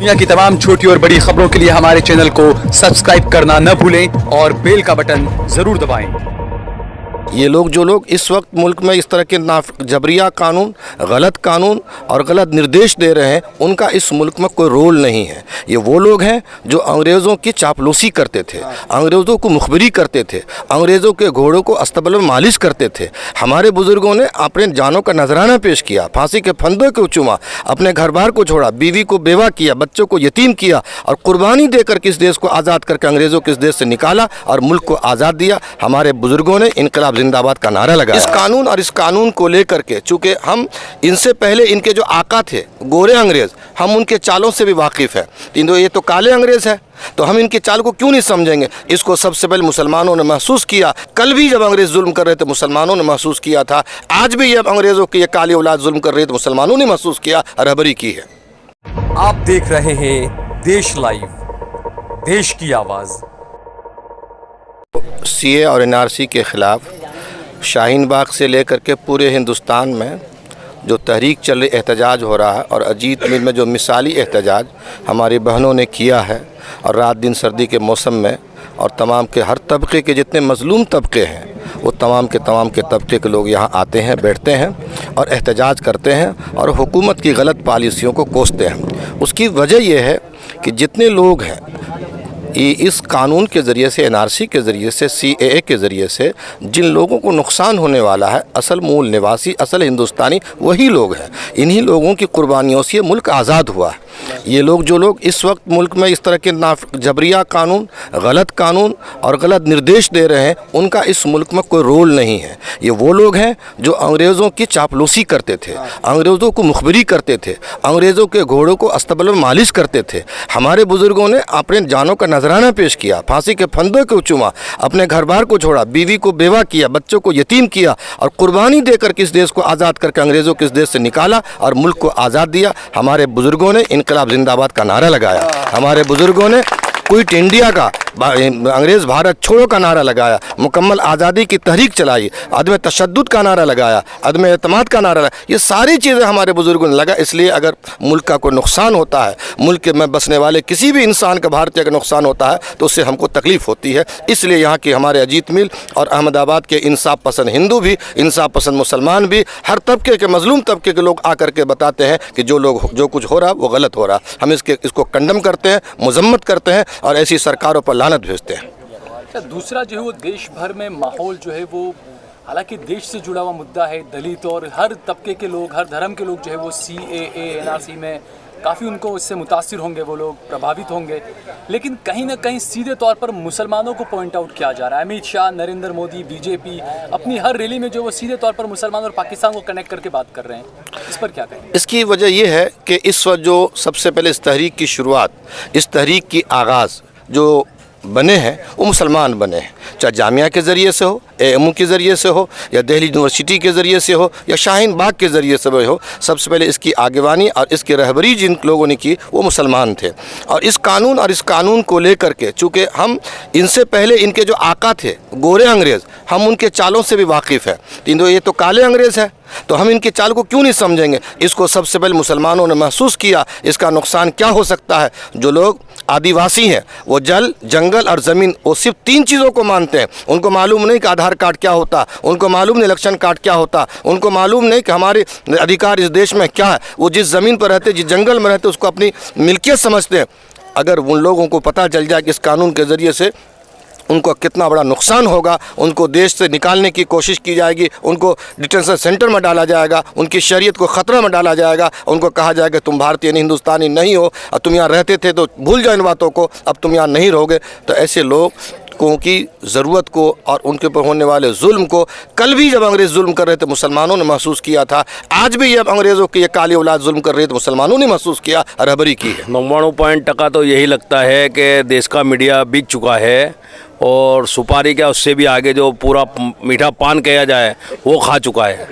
दुनिया की तमाम छोटी और बड़ी खबरों के लिए हमारे चैनल को सब्सक्राइब करना न भूलें और बेल का बटन ज़रूर दबाएं। ये लोग जो लोग इस वक्त मुल्क में इस तरह के जबरिया कानून, गलत कानून और गलत निर्देश दे रहे हैं, उनका इस मुल्क में कोई रोल नहीं है। ये वो लोग हैं जो अंग्रेज़ों की चापलूसी करते थे, अंग्रेज़ों को मुखबिरी करते थे, अंग्रेज़ों के घोड़ों को अस्तबल में मालिश करते थे। हमारे बुज़ुर्गों ने अपने जानों का नजराना पेश किया, फांसी के फंदों को चूमा, अपने घर बार को छोड़ा, बीवी को बेवा किया, बच्चों को यतीम किया और कुर्बानी देकर किस देश को आज़ाद करके अंग्रेज़ों के इस देश से निकाला और मुल्क को आज़ाद दिया। हमारे बुज़ुर्गों ने इनकलाब जिंदाबाद का नारा लगाया। इस कानून और इस कानून को लेकर के, चूंकि हम इनसे पहले इनके जो आका थे गोरे अंग्रेज़, हम उनके चालों से भी वाकिफ़ हैं। ये तो काले अंग्रेज़ हैं, तो हम इनकी चाल को क्यों नहीं समझेंगे। इसको सबसे पहले मुसलमानों ने महसूस किया। कल भी जब अंग्रेज़ जुल्म कर रहे थे मुसलमानों ने महसूस किया था, आज भी जब अंग्रेज़ों की ये काली औलाद जुल्म कर रही है तो मुसलमानों ने महसूस किया, रहबरी की है। आप देख रहे हैं देश लाइव, देश की आवाज़। सीए और एनआरसी के ख़िलाफ़ शाहीन बाग से लेकर के पूरे हिंदुस्तान में जो तहरीक चल रही, एहतजाज हो रहा है, और अजीत मिल में जो मिसाली एहतजाज हमारी बहनों ने किया है, और रात दिन सर्दी के मौसम में, और तमाम के हर तबके के जितने मज़लूम तबके हैं वो तमाम के तबके के लोग यहाँ आते हैं, बैठते हैं और एहतजाज करते हैं और हुकूमत की गलत पॉलिसियों को कोसते हैं। उसकी वजह यह है कि जितने लोग हैं इस कानून के ज़रिए से, एनआरसी के ज़रिए से, सीएए के ज़रिए से जिन लोगों को नुकसान होने वाला है, असल मूल निवासी, असल हिंदुस्तानी वही लोग हैं। इन्हीं लोगों की कुर्बानियों से ये मुल्क आज़ाद हुआ है। ये लोग जो लोग इस वक्त मुल्क में इस तरह के जबरिया कानून, गलत कानून और गलत निर्देश दे रहे हैं, उनका इस मुल्क में कोई रोल नहीं है। ये वो लोग हैं जो अंग्रेज़ों की चापलूसी करते थे, अंग्रेज़ों को मुखबिरी करते थे, अंग्रेज़ों के घोड़ों को अस्तबल में मालिश करते थे। हमारे बुज़ुर्गों ने अपने जानों का नजराना पेश किया, फांसी के फंदों को चूमा, अपने घर बार को छोड़ा, बीवी को बेवा किया, बच्चों को यतीम किया और कुर्बानी देकर किस देश को आज़ाद करके अंग्रेज़ों के इस देश से निकाला और मुल्क को आज़ाद दिया। हमारे बुज़ुर्गों ने इनकलाब जिंदाबाद का नारा लगाया। हमारे बुज़ुर्गों ने क्विट इंडिया का, अंग्रेज़ भारत छोड़ो का नारा लगाया, मुकम्मल आज़ादी की तहरीक चलाई, अदम तशद्दुद का नारा लगाया, अदम एतमाद का नारा लगाया। ये सारी चीज़ें हमारे बुज़ुर्गों ने लगा। इसलिए अगर मुल्क का कोई नुकसान होता है, मुल्क में बसने वाले किसी भी इंसान का, भारतीय का नुकसान होता है, तो उससे हमको तकलीफ़ होती है। इसलिए यहाँ के हमारे अजीत मिल और अहमदाबाद के इंसाफ पसंद हिंदू भी, इंसाफ पसंद मुसलमान भी, हर तबके के, मजलूम तबके के लोग आकर के बताते हैं कि जो कुछ हो रहा वो गलत हो रहा। हम इसको कंडम करते हैं, मजम्मत करते हैं और ऐसी सरकारों पर लानत भेजते हैं। दूसरा जो है वो देश भर में माहौल जो है वो, हालांकि देश से जुड़ा हुआ मुद्दा है, दलित और हर तबके के लोग, हर धर्म के लोग जो है वो सीएए, एनआरसी में काफ़ी उनको इससे मुतासिर होंगे, वो लोग प्रभावित होंगे। लेकिन कहीं ना कहीं सीधे तौर पर मुसलमानों को पॉइंट आउट किया जा रहा है। अमित शाह, नरेंद्र मोदी, बीजेपी अपनी हर रैली में जो वो सीधे तौर पर मुसलमान और पाकिस्तान को कनेक्ट करके बात कर रहे हैं। इस पर क्या कहें? इसकी वजह यह है कि इस वक्त जो सबसे पहले इस तहरीक की शुरुआत, इस तहरीक की आगाज़ जो बने हैं वो मुसलमान बने हैं, चाहे जामिया के ज़रिए से हो, एएमयू के ज़रिए से हो, या दिल्ली यूनिवर्सिटी के ज़रिए से हो, या शाहीन बाग के ज़रिए से हो। सबसे पहले इसकी आगेवानी और इसकी रहबरी जिन लोगों ने की वो मुसलमान थे। और इस कानून को लेकर के, चूँकि हम इनसे पहले इनके जो आका थे गोरे अंग्रेज़, हम उनके चालों से भी वाकिफ़ हैं। ये तो काले अंग्रेज़ हैं, तो हम इनकी चाल को क्यों नहीं समझेंगे। इसको सबसे पहले मुसलमानों ने महसूस किया, इसका नुकसान क्या हो सकता है। जो लोग आदिवासी हैं वो जल, जंगल और ज़मीन, वो सिर्फ 3 चीज़ों को मानते हैं। उनको मालूम नहीं कि आधार कार्ड क्या होता, उनको मालूम नहीं इलेक्शन कार्ड क्या होता, उनको मालूम नहीं कि हमारे अधिकार इस देश में क्या है। वो जिस ज़मीन पर रहते, जिस जंगल में रहते, उसको अपनी मिल्कियत समझते हैं। अगर उन लोगों को पता चल जाए कि इस कानून के ज़रिए से उनको कितना बड़ा नुकसान होगा, उनको देश से निकालने की कोशिश की जाएगी, उनको डिटेंशन सेंटर में डाला जाएगा, उनकी शरीयत को ख़तरा में डाला जाएगा, उनको कहा जाएगा तुम भारतीय नहीं, हिंदुस्तानी नहीं हो, और तुम यहाँ रहते थे तो भूल जाओ इन बातों को, अब तुम यहाँ नहीं रहोगे। तो ऐसे लोगों की ज़रूरत को और उनके ऊपर होने वाले जुल्म को कल भी जब अंग्रेज़ जुल्म कर रहे थे मुसलमानों ने महसूस किया था, आज भी जब अंग्रेज़ों की ये काली औलाद जुल्म कर रही है तो मुसलमानों ने महसूस किया, रहबरी की है। 99% तो यही लगता है कि देश का मीडिया बिक चुका है और सुपारी क्या उससे भी आगे जो पूरा मीठा पान कहा जाए वो खा चुका है।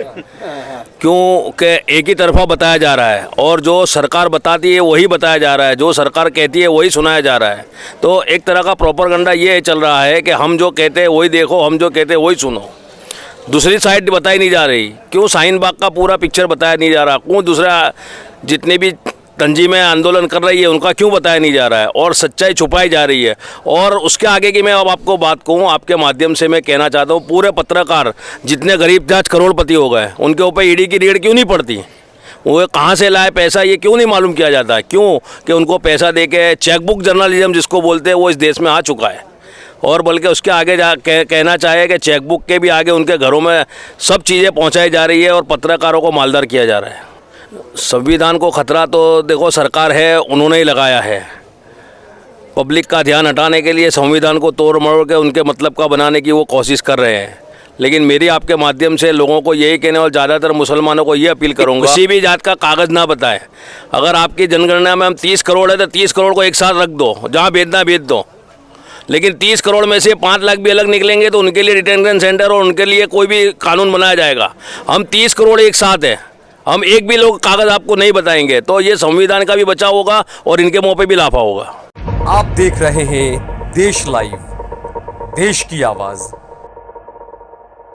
क्योंकि एक ही तरफा बताया जा रहा है और जो सरकार बताती है वही बताया जा रहा है, जो सरकार कहती है वही सुनाया जा रहा है। तो एक तरह का प्रोपेगेंडा ये चल रहा है कि हम जो कहते हैं वही देखो, हम जो कहते हैं वही सुनो। दूसरी साइड बताई नहीं जा रही। क्यों शाहीन बाग का पूरा पिक्चर बताया नहीं जा रहा? क्यों दूसरा जितने भी तंजीमें आंदोलन कर रही है उनका क्यों बताया नहीं जा रहा है और सच्चाई छुपाई जा रही है। और उसके आगे की मैं अब आपको बात कहूँ, आपके माध्यम से मैं कहना चाहता हूँ, पूरे पत्रकार जितने गरीब थे आज करोड़पति हो गए, उनके ऊपर ईडी की रेड क्यों नहीं पड़ती? वो कहाँ से लाए पैसा ये क्यों नहीं मालूम किया जाता है? क्यों कि उनको पैसा दे के चेकबुक जर्नलिज्म जिसको बोलते हैं वो इस देश में आ चुका है। और बल्कि उसके आगे कहना चाहे कि चेकबुक के भी आगे उनके घरों में सब चीज़ें पहुंचाई जा रही है और पत्रकारों को मालदार किया जा रहा है। संविधान को खतरा तो देखो सरकार है, उन्होंने ही लगाया है। पब्लिक का ध्यान हटाने के लिए संविधान को तोड़ मरोड़ के उनके मतलब का बनाने की वो कोशिश कर रहे हैं। लेकिन मेरी आपके माध्यम से लोगों को यही कहने और ज़्यादातर मुसलमानों को ये अपील करूँगा, किसी भी जात का कागज़ ना बताएं। अगर आपकी जनगणना में हम 30 करोड़ है तो 30 करोड़ को एक साथ रख दो, जहाँ भेजना भेज दो। लेकिन 30 करोड़ में से 5 लाख भी अलग निकलेंगे तो उनके लिए डिटेंशन सेंटर और उनके लिए कोई भी कानून बनाया जाएगा। हम 30 करोड़ एक साथ है, हम एक भी लोग कागज़ आपको नहीं बताएंगे तो ये संविधान का भी बचाव होगा और इनके मुँह पे भी लाफा होगा। आप देख रहे हैं देश लाइव, देश की आवाज़।